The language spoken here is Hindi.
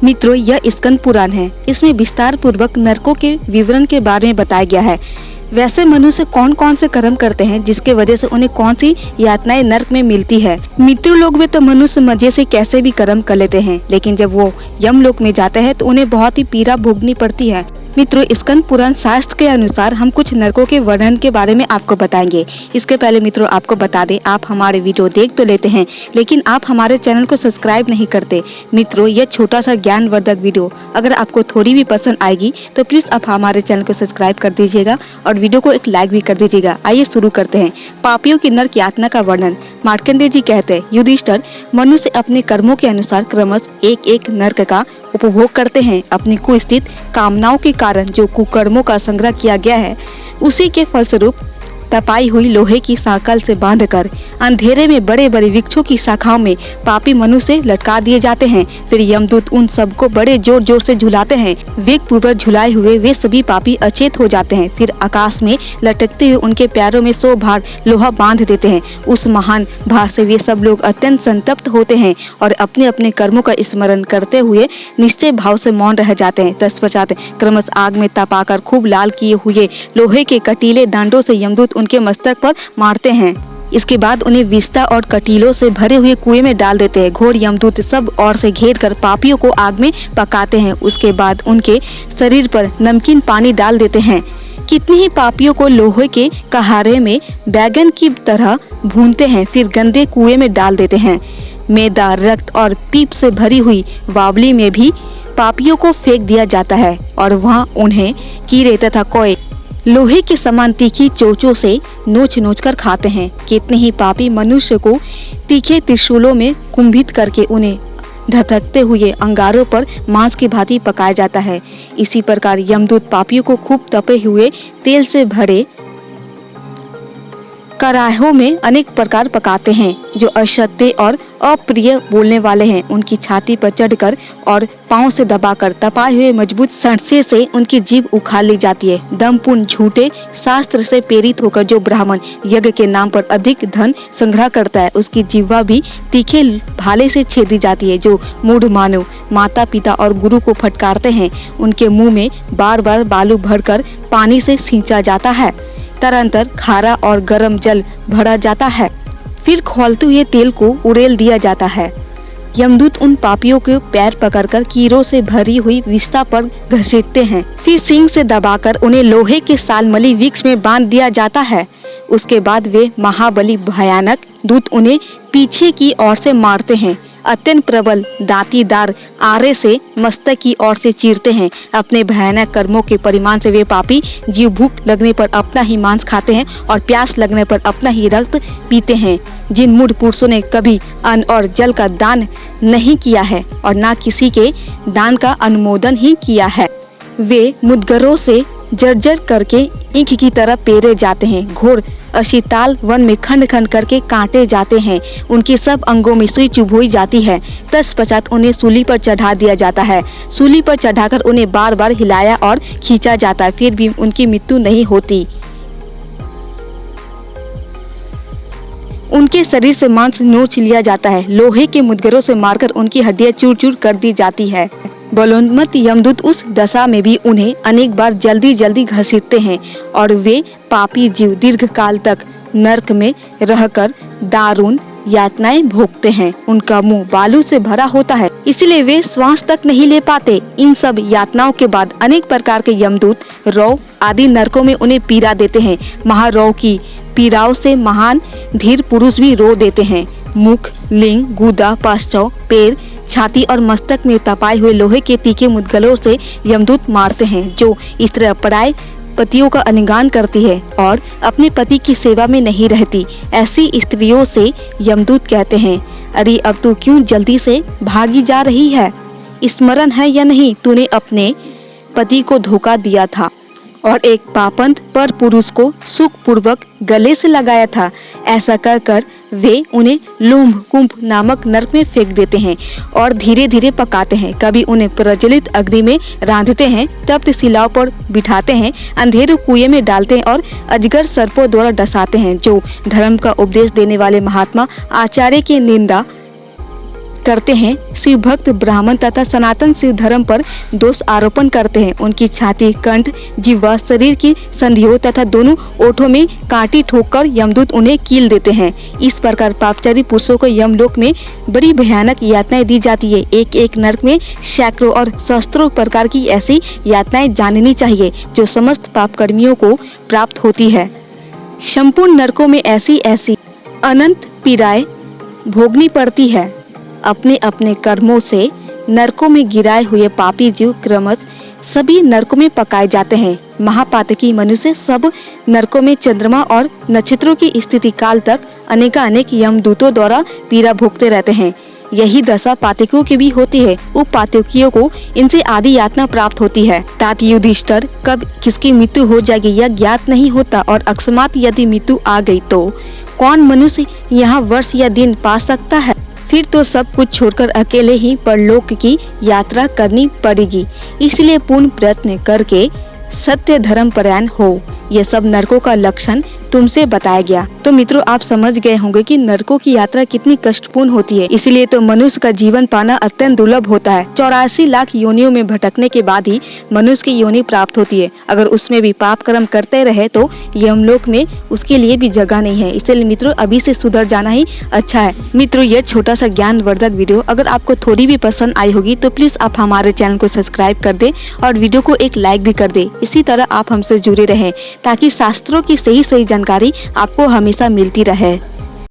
मित्रों, यह स्कंद पुराण है। इसमें विस्तार पूर्वक नरकों के विवरण के बारे में बताया गया है। वैसे मनुष्य कौन कौन से कर्म करते हैं जिसके वजह से उन्हें कौन सी यातनाएं नरक में मिलती है। मृत्यु लोक में तो मनुष्य मजे से कैसे भी कर्म कर लेते हैं, लेकिन जब वो यम लोक में जाते हैं तो उन्हें बहुत ही पीड़ा भोगनी पड़ती है। मित्रों, स्कंद पुराण शास्त्र के अनुसार हम कुछ नरकों के वर्णन के बारे में आपको बताएंगे। इसके पहले मित्रों आपको बता दें, आप हमारे वीडियो देख तो लेते हैं लेकिन आप हमारे चैनल को सब्सक्राइब नहीं करते। मित्रों, यह छोटा सा ज्ञानवर्धक वीडियो अगर आपको थोड़ी भी पसंद आएगी तो प्लीज आप हमारे चैनल को सब्सक्राइब कर दीजिएगा और वीडियो को एक लाइक भी कर दीजिएगा। आइए शुरू करते हैं। पापियों की नरक यातना का वर्णन। मार्कंडेय जी कहते हैं, युधिष्ठिर, मनुष्य अपने कर्मों के अनुसार क्रमश एक एक नरक का उपभोग करते हैं। अपनी कुस्थित कामनाओं के कारण जो कुकर्मों का संग्रह किया गया है, उसी के फलस्वरूप तपाई हुई लोहे की सांकल से बांधकर अंधेरे में बड़े बड़े वृक्षों की शाखाओं में पापी मनुष्य लटका दिए जाते हैं। फिर यमदूत उन सबको बड़े जोर जोर से झुलाते हैं। वेग पूर्वक झुलाए हुए वे सभी पापी अचेत हो जाते हैं। फिर आकाश में लटकते हुए उनके पैरों में 100 भार लोहा बांध देते हैं। उस महान भार से वे सब लोग अत्यंत संतप्त होते हैं और अपने अपने कर्मों का स्मरण करते हुए निश्चय भाव से मौन रह जाते हैं। तत्पश्चात क्रमश आग में तपाकर खूब लाल किए हुए लोहे के कटीले दांतों से यमदूत उनके मस्तक पर मारते हैं। इसके बाद उन्हें विष्ठा और कटीलों से भरे हुए कुएं में डाल देते हैं। घोर यमदूत सब ओर से घेर कर पापियों को आग में पकाते हैं। उसके बाद उनके शरीर पर नमकीन पानी डाल देते हैं। कितने ही पापियों को लोहे के कहारे में बैगन की तरह भूनते हैं, फिर गंदे कुएं में डाल देते हैं। मैदा, रक्त और पीप से भरी हुई बावली में भी पापियों को फेंक दिया जाता है और वहाँ उन्हें कीड़े तथा कौए लोहे के समान तीखी चोंचों से नोच नोच कर खाते हैं। कितने ही पापी मनुष्य को तीखे त्रिशूलों में कुंभित करके उन्हें धधकते हुए अंगारों पर मांस की भांति पकाया जाता है। इसी प्रकार यमदूत पापियों को खूब तपे हुए तेल से भरे कराहों में अनेक प्रकार पकाते हैं। जो असत्य और अप्रिय बोलने वाले हैं, उनकी छाती पर चढ़कर और पांव से दबाकर तपाए हुए मजबूत सांचे से उनकी जीभ उखाड़ ली जाती है। दमपूर्ण झूठे शास्त्र से प्रेरित होकर जो ब्राह्मण यज्ञ के नाम पर अधिक धन संग्रह करता है, उसकी जीवा भी तीखे भाले से छेदी जाती है। जो मूढ़ मानव माता पिता और गुरु को फटकारते हैं, उनके मुंह में बार बार बालू भरकर पानी से सींचा जाता है। तरंतर खारा और गर्म जल भरा जाता है, फिर खौलते हुए तेल को उड़ेल दिया जाता है। यमदूत उन पापियों के पैर पकड़कर कीड़ों से भरी हुई विष्ठा पर घसीटते हैं। फिर सींग से दबाकर उन्हें लोहे के सालमली वृक्ष में बांध दिया जाता है। उसके बाद वे महाबली भयानक दूत उन्हें पीछे की ओर से मारते हैं। अत्यंत प्रबल दांतीदार आरे से मस्तक की ओर से चीरते हैं। अपने भयानक कर्मों के परिमाण से वे पापी जीव भूख लगने पर अपना ही मांस खाते हैं और प्यास लगने पर अपना ही रक्त पीते हैं। जिन मूढ़ पुरुषों ने कभी अन्न और जल का दान नहीं किया है और न किसी के दान का अनुमोदन ही किया है, वे मुद्गरों से जर्जर करके ईंख की तरह पेरे जाते हैं। घोर अशीताल वन में खंड खंड करके काटे जाते हैं। उनके सब अंगों में सुई चुभोई जाती है। तत्पश्चात उन्हें सूली पर चढ़ा दिया जाता है। सूली पर चढ़ाकर उन्हें बार बार हिलाया और खींचा जाता है, फिर भी उनकी मृत्यु नहीं होती। उनके शरीर से मांस नोच लिया जाता है। लोहे के मुद्गरों से मारकर उनकी हड्डियां चूर चूर कर दी जाती है। बलोन्मत्त यमदूत उस दशा में भी उन्हें अनेक बार जल्दी जल्दी घसीटते हैं और वे पापी जीव दीर्घ काल तक नरक में रहकर दारुण यातनाएं भोगते हैं। उनका मुंह बालू से भरा होता है, इसलिए वे श्वास तक नहीं ले पाते। इन सब यातनाओं के बाद अनेक प्रकार के यमदूत रौ आदि नरकों में उन्हें पीड़ा देते हैं। महारौ की पीड़ाओं से महान धीर पुरुष भी रो देते हैं। मुख, लिंग, गुदा, पाश्चव, पैर, छाती और मस्तक में तपाए हुए लोहे के तीखे मुद्गलों से यमदूत मारते हैं। जो स्त्री पराये पतियों का अनुगान करती है और अपने पति की सेवा में नहीं रहती, ऐसी स्त्रियों से यमदूत कहते हैं, अरे अब तू क्यों जल्दी से भागी जा रही है? स्मरण है या नहीं, तूने अपने पति को धोखा दिया था और एक पापंत पर पुरुष को सुख पूर्वक गले से लगाया था। ऐसा कहकर वे उन्हें लोभ कुंभ नामक नरक में फेंक देते हैं और धीरे धीरे पकाते हैं। कभी उन्हें प्रज्वलित अग्नि में रांधते हैं, तप्त शिलाओं पर बिठाते हैं, अंधेरे कुएं में डालते हैं और अजगर सर्पों द्वारा डसाते हैं। जो धर्म का उपदेश देने वाले महात्मा आचार्य की निंदा करते हैं, शिव भक्त ब्राह्मण तथा सनातन शिव धर्म पर दोष आरोपण करते हैं। उनकी छाती, कंठ, जिह्वा, शरीर की संधियों तथा दोनों ओठों में कांटी ठोककर यमदूत उन्हें कील देते हैं। इस प्रकार पापचारी पुरुषों को यमलोक में बड़ी भयानक यातनाएं दी जाती है। एक एक नरक में सैकड़ों और सहस्त्रों प्रकार की ऐसी यातनाएं जाननी चाहिए जो समस्त पाप कर्मियों को प्राप्त होती है। संपूर्ण नरकों में ऐसी अनंत पीड़ाएं भोगनी पड़ती है। अपने अपने कर्मों से नरकों में गिराए हुए पापी जीव क्रमश सभी नरकों में पकाए जाते हैं। महापातकी मनुष्य सब नरकों में चंद्रमा और नक्षत्रों की स्थिति काल तक अनेक यमदूतों द्वारा पीड़ा भोगते रहते हैं। यही दशा पातकियों की भी होती है। उप पातकियों को इनसे आदि यातना प्राप्त होती है। तात युधिष्ठिर कब किसकी मृत्यु हो जाएगी यह ज्ञात नहीं होता और अकस्मात यदि मृत्यु आ गई तो कौन मनुष्य यहाँ वर्ष या दिन पा सकता है? फिर तो सब कुछ छोड़कर अकेले ही परलोक की यात्रा करनी पड़ेगी। इसलिए पूर्ण प्रयत्न करके सत्य धर्म परायण हो। ये सब नरकों का लक्षण तुमसे बताया गया। तो मित्रों, आप समझ गए होंगे कि नरकों की यात्रा कितनी कष्टपूर्ण होती है। इसलिए तो मनुष्य का जीवन पाना अत्यंत दुर्लभ होता है। 84 लाख योनियों में भटकने के बाद ही मनुष्य की योनि प्राप्त होती है। अगर उसमें भी पाप कर्म करते रहे तो यमलोक में उसके लिए भी जगह नहीं है। इसलिए मित्रों, अभी से सुधर जाना ही अच्छा है। मित्रों, ये छोटा सा ज्ञानवर्धक वीडियो अगर आपको थोड़ी भी पसंद आई होगी तो प्लीज आप हमारे चैनल को सब्सक्राइब कर दे और वीडियो को एक लाइक भी कर दे। इसी तरह आप हमसे जुड़े रहें ताकि शास्त्रों की सही जानकारी आपको हमेशा मिलती रहे।